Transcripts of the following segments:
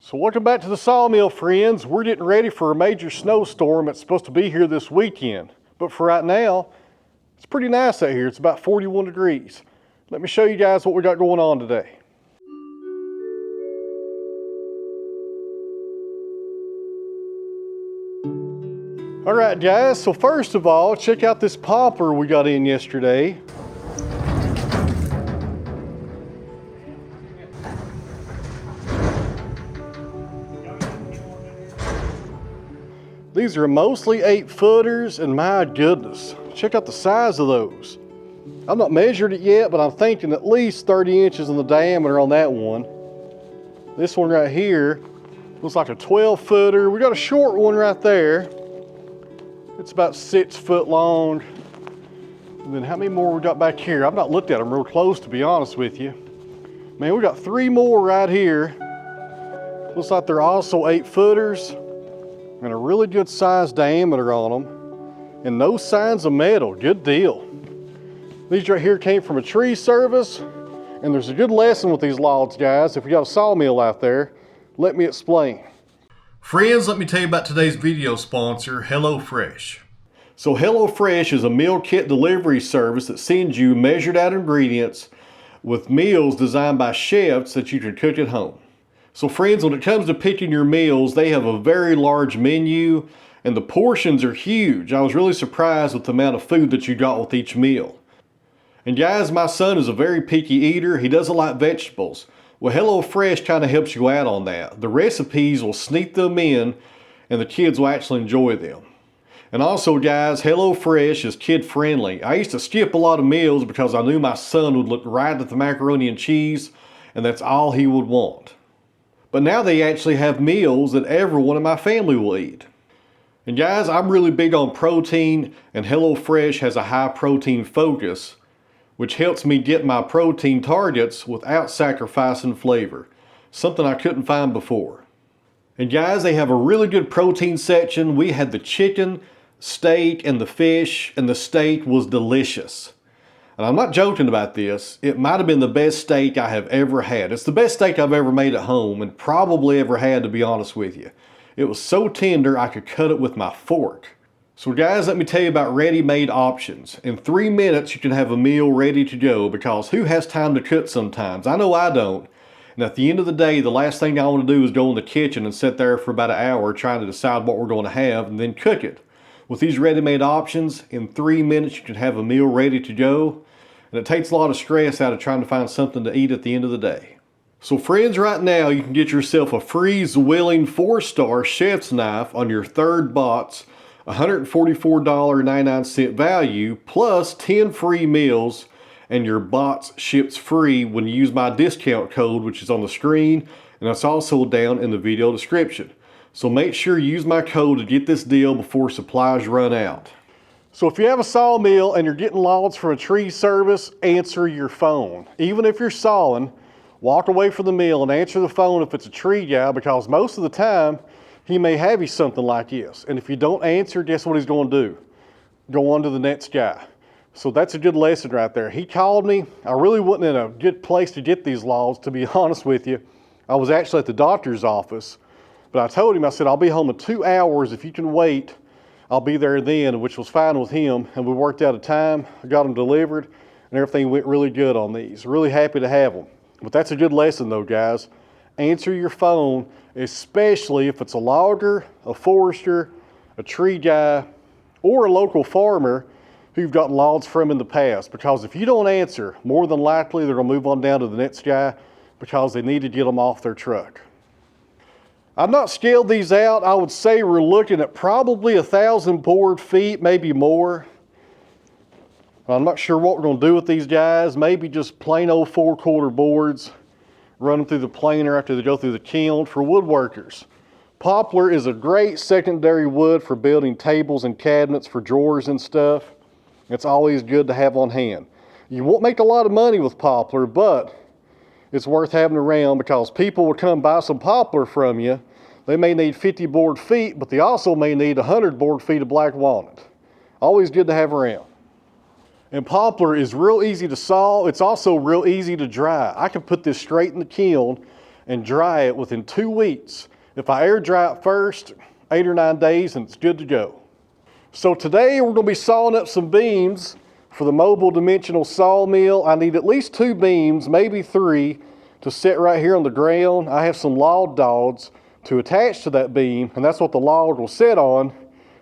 So welcome back to the sawmill, friends. We're getting ready for a major snowstorm that's supposed to be here this weekend. But for right now, it's pretty nice out here. It's about 41 degrees. Let me show you guys what we got going on today. All right, guys, so first of all, check out this poplar we got in yesterday. These are mostly 8-footers, and my goodness, check out the size of those. I've not measured it yet, but I'm thinking at least 30 inches in the diameter on that one. This one right here looks like a 12-footer. We got a short one right there. It's about 6 foot long. And then how many more we got back here? I've not looked at them real close, to be honest with you. Man, we got 3 more right here. Looks like they're also 8-footers. And a really good size diameter on them, and no signs of metal. Good deal. These right here came from a tree service, and there's a good lesson with these logs, guys. If you got a sawmill out there, let me explain. Friends, let me tell you about today's video sponsor, HelloFresh. So HelloFresh is a meal kit delivery service that sends you measured out ingredients with meals designed by chefs that you can cook at home. So friends, when it comes to picking your meals, they have a very large menu and the portions are huge. I was really surprised with the amount of food that you got with each meal. And guys, my son is a very picky eater. He doesn't like vegetables. Well, HelloFresh kind of helps you out on that. The recipes will sneak them in and the kids will actually enjoy them. And also guys, HelloFresh is kid friendly. I used to skip a lot of meals because I knew my son would look right at the macaroni and cheese and that's all he would want. But now they actually have meals that everyone in my family will eat. And guys, I'm really big on protein, and HelloFresh has a high protein focus, which helps me get my protein targets without sacrificing flavor, something I couldn't find before. And guys, they have a really good protein section. We had the chicken, steak, and the fish, and the steak was delicious. And I'm not joking about this. It might have been the best steak I have ever had. It's the best steak I've ever made at home and probably ever had, to be honest with you. It was so tender I could cut it with my fork. So guys, let me tell you about ready-made options. In 3 minutes, you can have a meal ready to go because who has time to cook sometimes? I know I don't. And at the end of the day, the last thing I want to do is go in the kitchen and sit there for about an hour trying to decide what we're going to have and then cook it. With these ready-made options, in 3 minutes, you can have a meal ready to go. And it takes a lot of stress out of trying to find something to eat at the end of the day. So friends, right now you can get yourself a freeze-willing 4-star chef's knife on your third box, $144.99 value, plus 10 free meals, and your box ships free when you use my discount code, which is on the screen, and it's also down in the video description. So make sure you use my code to get this deal before supplies run out. So if you have a sawmill and you're getting logs from a tree service, answer your phone. Even if you're sawing, walk away from the mill and answer the phone if it's a tree guy, because most of the time he may have you something like this. And if you don't answer, guess what he's going to do? Go on to the next guy. So that's a good lesson right there. He called me. I really wasn't in a good place to get these logs, to be honest with you. I was actually at the doctor's office, but I told him, I said, I'll be home in 2 hours. If you can wait, I'll be there then, which was fine with him, and we worked out a time, I got them delivered, and everything went really good on these. Really happy to have them. But that's a good lesson though, guys. Answer your phone, especially if it's a logger, a forester, a tree guy, or a local farmer who you've gotten logs from in the past, because if you don't answer, more than likely they're gonna move on down to the next guy because they need to get them off their truck. I've not scaled these out. I would say we're looking at probably 1,000 board feet, maybe more. I'm not sure what we're going to do with these guys. Maybe just plain old 4-quarter boards, run them through the planer after they go through the kiln for woodworkers. Poplar is a great secondary wood for building tables and cabinets for drawers and stuff. It's always good to have on hand. You won't make a lot of money with poplar, but it's worth having around because people will come buy some poplar from you. They may need 50 board feet, but they also may need 100 board feet of black walnut. Always good to have around. And poplar is real easy to saw. It's also real easy to dry. I can put this straight in the kiln and dry it within 2 weeks. If I air dry it first, 8 or 9 days, and it's good to go. So today we're going to be sawing up some beams for the mobile dimensional sawmill. I need at least 2 beams, maybe 3, to sit right here on the ground. I have some log dogs to attach to that beam, and that's what the log will sit on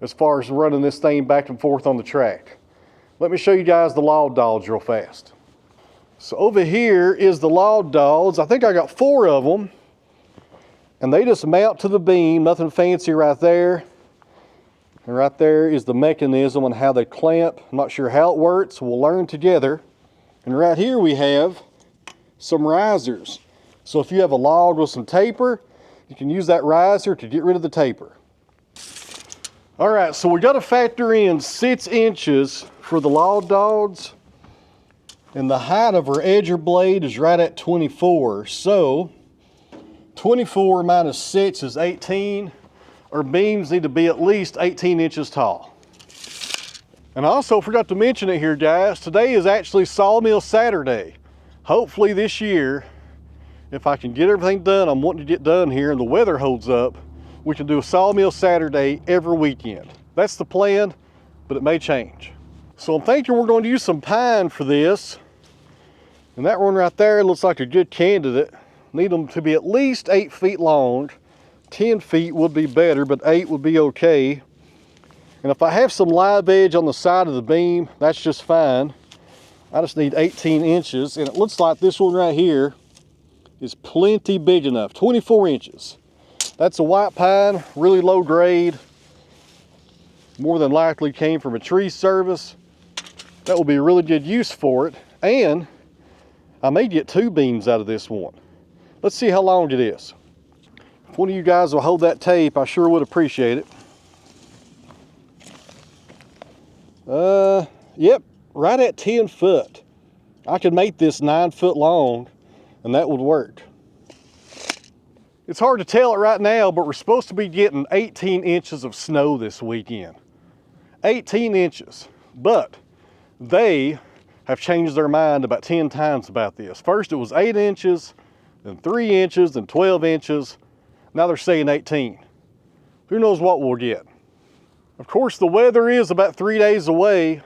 as far as running this thing back and forth on the track. Let me show you guys the log dogs real fast. So over here is the log dogs. I think I got 4 of them, and they just mount to the beam, nothing fancy right there. And right there is the mechanism on how they clamp. I'm not sure how it works, we'll learn together. And right here we have some risers. So if you have a log with some taper, you can use that riser to get rid of the taper. All right, so we got to factor in 6 inches for the log dogs, and the height of our edger blade is right at 24. So 24 minus 6 is 18. Our beams need to be at least 18 inches tall. And I also forgot to mention it here, guys. Today is actually Sawmill Saturday. Hopefully this year, if I can get everything done I'm wanting to get done here and the weather holds up, we can do a Sawmill Saturday every weekend. That's the plan, but it may change. So I'm thinking we're going to use some pine for this. And that one right there looks like a good candidate. Need them to be at least 8 feet long. 10 feet would be better, but 8 would be okay. And if I have some live edge on the side of the beam, that's just fine. I just need 18 inches, and it looks like this one right here is plenty big enough, 24 inches. That's a white pine, really low grade. More than likely came from a tree service. That will be a really good use for it. And I may get 2 beams out of this one. Let's see how long it is. If one of you guys will hold that tape, I sure would appreciate it. Yep, right at 10 foot. I could make this 9 foot long, and that would work. It's hard to tell it right now, but we're supposed to be getting 18 inches of snow this weekend. 18 inches, but they have changed their mind about 10 times about this. First it was 8 inches, then 3 inches, then 12 inches. Now they're saying 18. Who knows what we'll get? Of course, the weather is about 3 days away,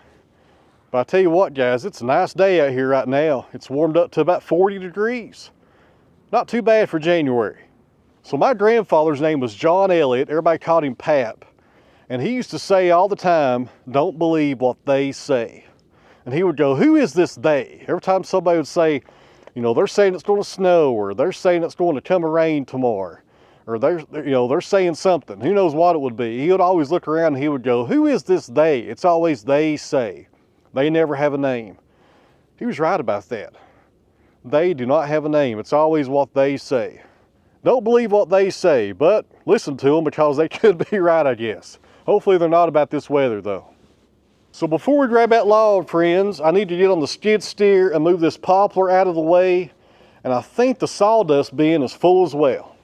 but I tell you what, guys, it's a nice day out here right now. It's warmed up to about 40 degrees. Not too bad for January. So my grandfather's name was John Elliott. Everybody called him Pap. And he used to say all the time, don't believe what they say. And he would go, who is this they? Every time somebody would say, you know, they're saying it's going to snow, or they're saying it's going to come a rain tomorrow, or they're saying something. Who knows what it would be? He would always look around and he would go, who is this they? It's always they say. They never have a name. He was right about that. They do not have a name. It's always what they say. Don't believe what they say, but listen to them because they could be right, I guess. Hopefully they're not about this weather though. So before we grab that log, friends, I need to get on the skid steer and move this poplar out of the way. And I think the sawdust bin is full as well.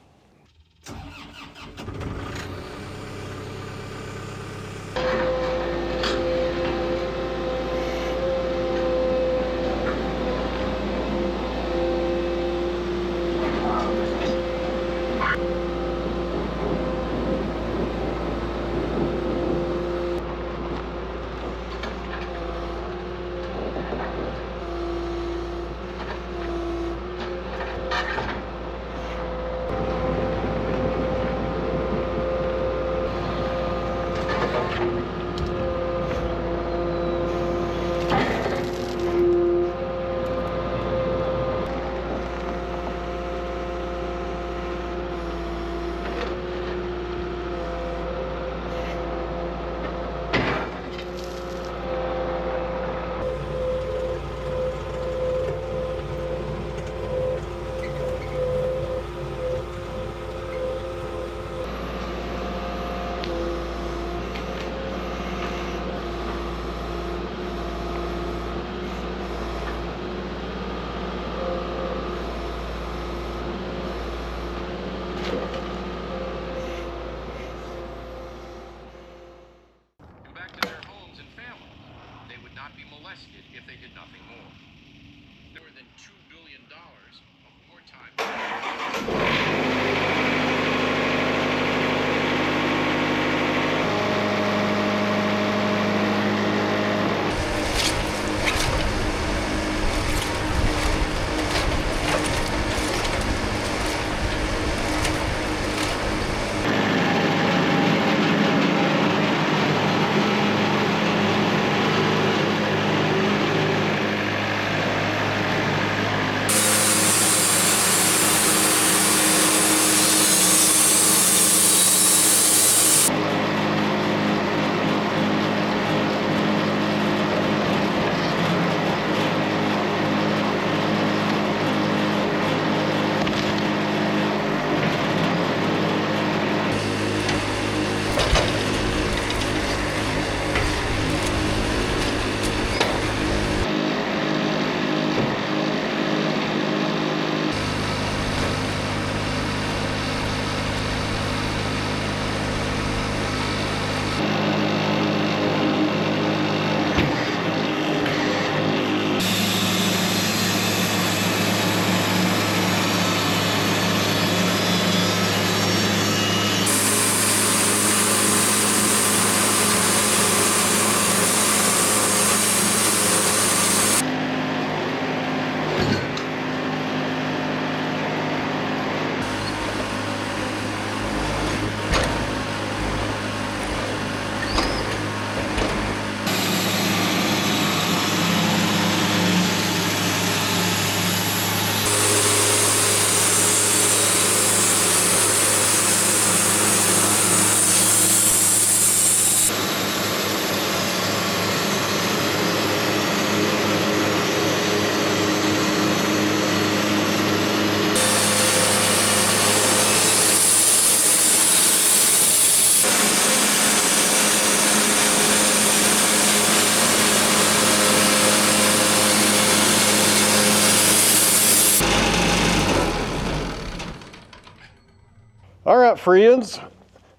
All right, friends,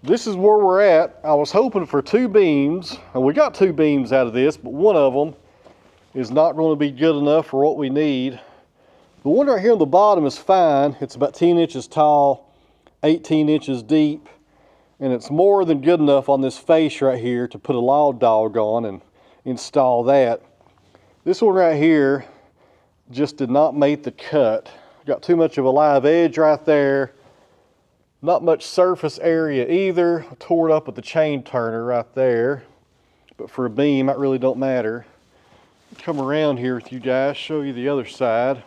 this is where we're at. I was hoping for 2 beams, and we got 2 beams out of this, but one of them is not going to be good enough for what we need. The one right here on the bottom is fine. It's about 10 inches tall, 18 inches deep, and it's more than good enough on this face right here to put a log dog on and install that. This one right here just did not make the cut. Got too much of a live edge right there. Not much surface area either. I tore it up with the chain turner right there. But for a beam, that really don't matter. Come around here with you guys, show you the other side.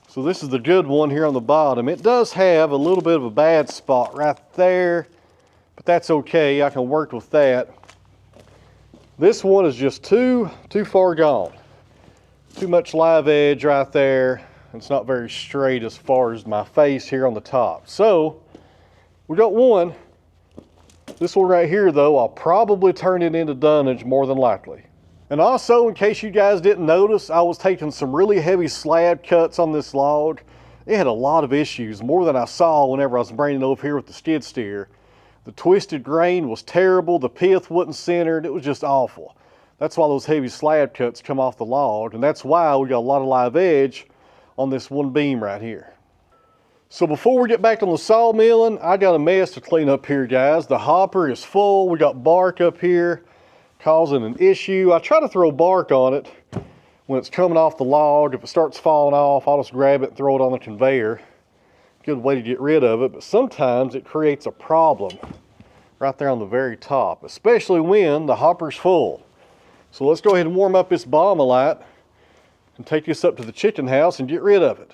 So this is the good one here on the bottom. It does have a little bit of a bad spot right there, but that's okay. I can work with that. This one is just too far gone. Too much live edge right there. It's not very straight as far as my face here on the top. So we got one. This one right here though, I'll probably turn it into dunnage more than likely. And also, in case you guys didn't notice, I was taking some really heavy slab cuts on this log. It had a lot of issues, more than I saw whenever I was bringing it over here with the skid steer. The twisted grain was terrible, the pith wasn't centered, it was just awful. That's why those heavy slab cuts come off the log, and that's why we got a lot of live edge on this one beam right here. So before we get back on the sawmilling, I got a mess to clean up here, guys. The hopper is full. We got bark up here causing an issue. I try to throw bark on it when it's coming off the log. If it starts falling off, I'll just grab it and throw it on the conveyor. Good way to get rid of it, but sometimes it creates a problem right there on the very top, especially when the hopper's full. So let's go ahead and warm up this Bommalite and take this up to the chicken house and get rid of it.